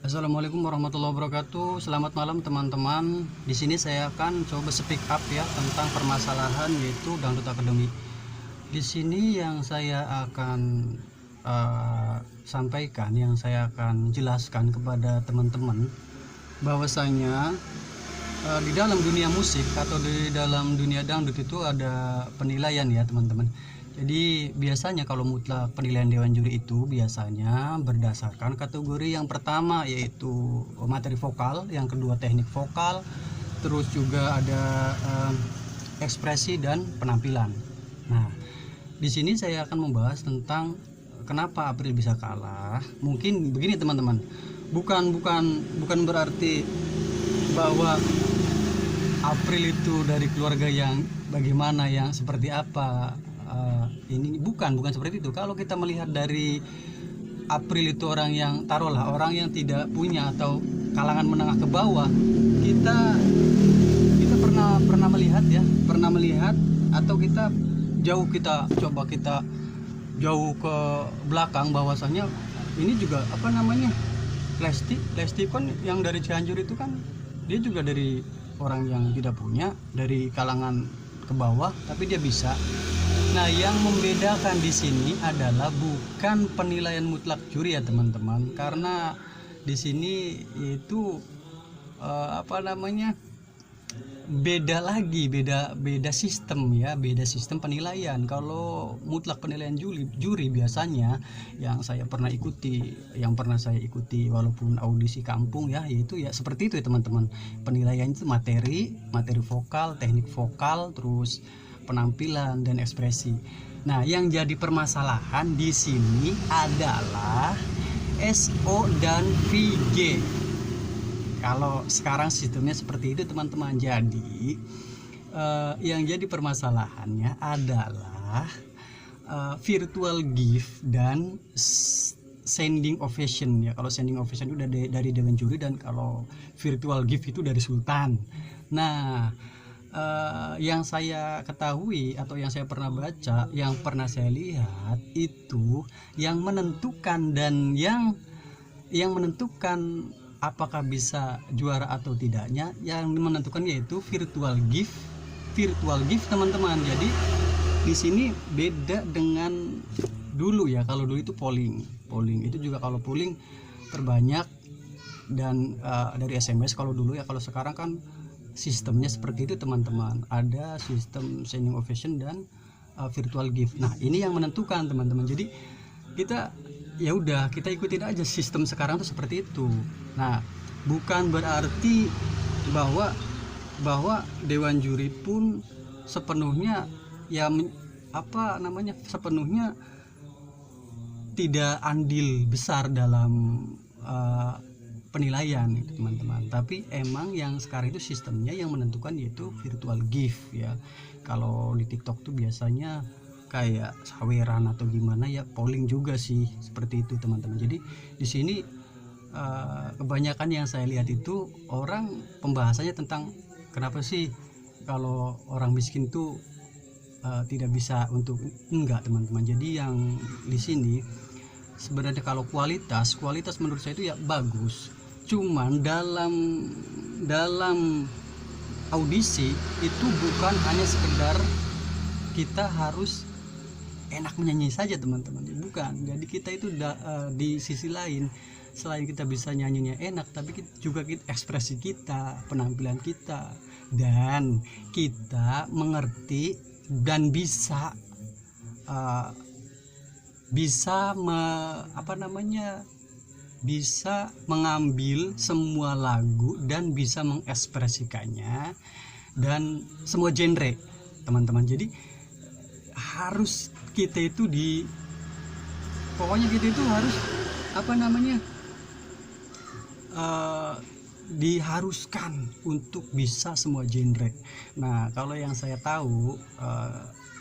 Assalamualaikum warahmatullahi wabarakatuh. Selamat malam teman-teman. Di sini saya akan coba speak up ya tentang permasalahan yaitu Dangdut Academy. Di sini yang saya akan sampaikan, yang saya akan jelaskan kepada teman-teman bahwasanya di dalam dunia musik atau di dalam dunia dangdut itu ada penilaian ya teman-teman. Jadi biasanya kalau mutlak penilaian dewan juri itu biasanya berdasarkan kategori yang pertama yaitu materi vokal, yang kedua teknik vokal, terus juga ada ekspresi dan penampilan. Nah, di sini saya akan membahas tentang kenapa April bisa kalah. Mungkin begini teman-teman, bukan berarti bahwa April itu dari keluarga yang bagaimana, yang seperti apa. Ini bukan seperti itu. Kalau kita melihat dari April itu orang yang taruhlah orang yang tidak punya atau kalangan menengah ke bawah, kita pernah melihat atau kita coba jauh ke belakang bahwasanya ini juga Lesti kan yang dari Cianjur itu kan dia juga dari orang yang tidak punya, dari kalangan ke bawah, tapi dia bisa. Nah, yang membedakan di sini adalah bukan penilaian mutlak juri ya teman-teman, karena di sini itu beda sistem ya, beda sistem penilaian. Kalau mutlak penilaian juri biasanya yang pernah saya ikuti walaupun audisi kampung ya, yaitu ya seperti itu ya teman-teman. Penilaian itu materi vokal, teknik vokal, terus penampilan dan ekspresi. Nah, yang jadi permasalahan di sini adalah SO dan VG. Kalau sekarang sistemnya seperti itu teman-teman. Jadi yang jadi permasalahannya adalah virtual gift dan standing ovation ya. Kalau standing ovation itu dari dewan juri, dan kalau virtual gift itu dari Sultan. Nah, yang saya ketahui atau yang saya pernah baca, yang pernah saya lihat itu yang menentukan apakah bisa juara atau tidaknya, yang menentukan yaitu virtual gift teman-teman. Jadi di sini beda dengan dulu ya. Kalau dulu itu polling itu juga, kalau polling terbanyak dan dari SMS kalau dulu ya. Kalau sekarang kan sistemnya seperti itu teman-teman, ada sistem standing ovation dan virtual gift. Nah, ini yang menentukan teman-teman. Jadi kita ikutin aja sistem sekarang tuh seperti itu. Nah, bukan berarti bahwa dewan juri pun sepenuhnya sepenuhnya tidak andil besar dalam penilaian itu teman-teman. Tapi emang yang sekarang itu sistemnya yang menentukan yaitu virtual gift ya. Kalau di TikTok tuh biasanya kayak saweran atau gimana ya, polling juga sih seperti itu teman-teman. Jadi di sini kebanyakan yang saya lihat itu orang pembahasannya tentang kenapa sih kalau orang miskin tuh tidak bisa untuk enggak teman-teman. Jadi yang di sini sebenarnya kalau kualitas menurut saya itu ya bagus. Cuman dalam audisi itu bukan hanya sekedar kita harus enak menyanyi saja teman-teman, bukan. Jadi kita itu di sisi lain, selain kita bisa nyanyinya enak, tapi juga ekspresi kita, penampilan kita, dan kita mengerti dan bisa mengambil semua lagu dan bisa mengekspresikannya dan semua genre teman-teman. Jadi harus kita itu harus diharuskan untuk bisa semua genre. Nah, kalau yang saya tahu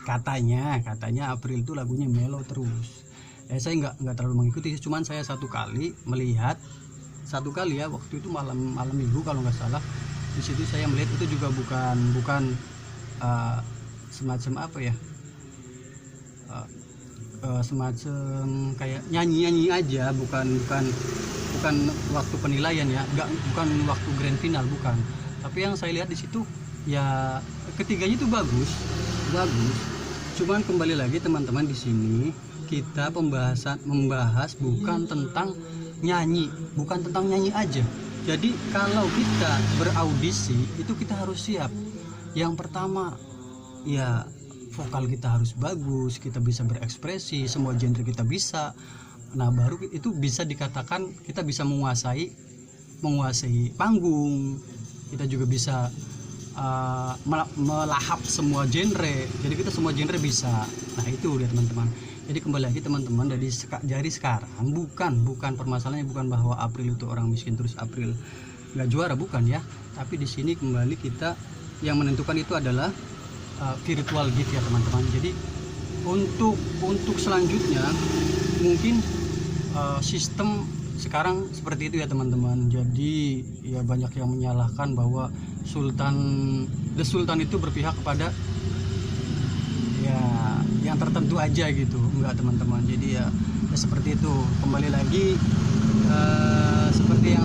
katanya April itu lagunya mellow terus. Saya nggak terlalu mengikuti, cuman saya satu kali ya, waktu itu malam minggu kalau nggak salah. Di situ saya melihat itu juga bukan semacam semacam kayak nyanyi aja, bukan bukan waktu penilaian ya, bukan waktu grand final, bukan. Tapi yang saya lihat di situ ya ketiganya itu bagus. Cuman kembali lagi teman-teman, di sini kita membahas bukan tentang nyanyi aja. Jadi kalau kita beraudisi itu kita harus siap. Yang pertama ya vokal kita harus bagus, kita bisa berekspresi, semua genre kita bisa. Nah baru itu bisa dikatakan kita bisa menguasai panggung. Kita juga bisa melahap semua genre. Jadi kita semua genre bisa. Nah itu ya teman-teman. Jadi kembali lagi teman-teman, dari sekarang bukan permasalahannya bukan bahwa April itu orang miskin terus April nggak juara, bukan ya. Tapi di sini kembali kita yang menentukan itu adalah virtual gift ya teman-teman. Jadi untuk selanjutnya mungkin sistem sekarang seperti itu ya teman-teman. Jadi ya banyak yang menyalahkan bahwa The Sultan itu berpihak kepada ya yang tertentu aja gitu. Enggak teman-teman. Jadi ya seperti itu. Kembali lagi seperti yang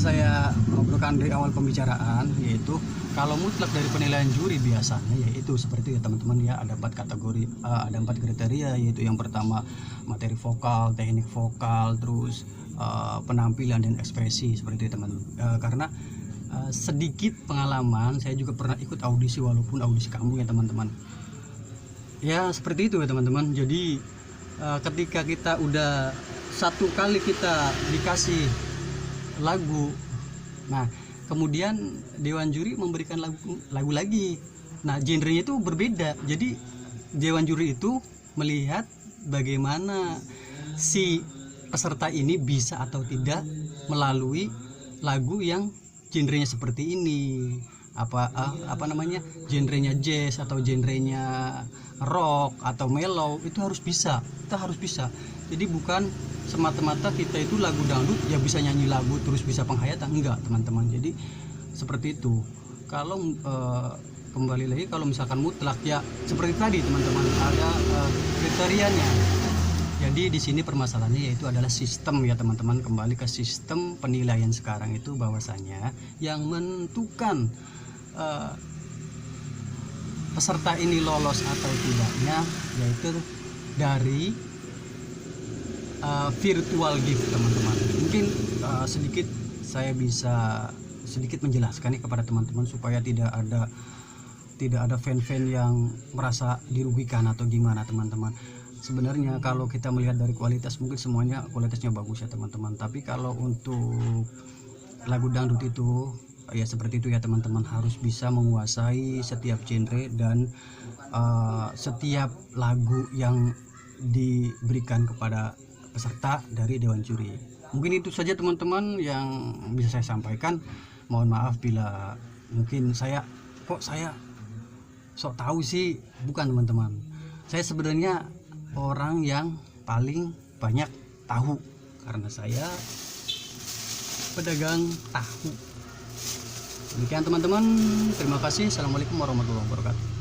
saya ngobrolkan dari awal pembicaraan, yaitu kalau mutlak dari penilaian juri biasanya yaitu seperti itu ya teman-teman ya, ada 4 kategori, ada 4 kriteria, yaitu yang pertama materi vokal, teknik vokal, terus penampilan dan ekspresi, seperti itu teman-teman. Karena sedikit pengalaman, saya juga pernah ikut audisi walaupun audisi kampung ya teman-teman. Ya seperti itu ya teman-teman. Jadi ketika kita udah satu kali kita dikasih lagu, nah kemudian dewan juri memberikan lagu lagi. Nah genrenya itu berbeda. Jadi dewan juri itu melihat bagaimana si peserta ini bisa atau tidak melalui lagu yang genrenya seperti ini, apa namanya, genrenya jazz atau genrenya rock atau mellow, itu harus bisa. Jadi bukan semata-mata kita itu lagu dangdut ya bisa nyanyi lagu terus bisa penghayatan, enggak teman-teman. Jadi seperti itu. Kalau kembali lagi kalau misalkan mutlak ya seperti tadi teman-teman, ada kriterianya. Jadi di sini permasalahannya yaitu adalah sistem ya teman-teman. Kembali ke sistem penilaian sekarang itu bahwasanya yang menentukan peserta ini lolos atau tidaknya yaitu dari virtual gift teman-teman. Mungkin saya bisa sedikit menjelaskan nih kepada teman-teman supaya tidak ada fan-fan yang merasa dirugikan atau gimana teman-teman. Sebenarnya kalau kita melihat dari kualitas, mungkin semuanya kualitasnya bagus ya teman-teman. Tapi kalau untuk lagu dangdut itu ya seperti itu ya teman-teman, harus bisa menguasai setiap genre dan setiap lagu yang diberikan kepada peserta dari dewan juri. Mungkin itu saja teman-teman yang bisa saya sampaikan. Mohon maaf bila mungkin saya sok tahu sih, bukan teman-teman. Saya sebenarnya orang yang paling banyak tahu karena saya pedagang tahu. Demikian teman-teman, terima kasih. Assalamualaikum warahmatullahi wabarakatuh.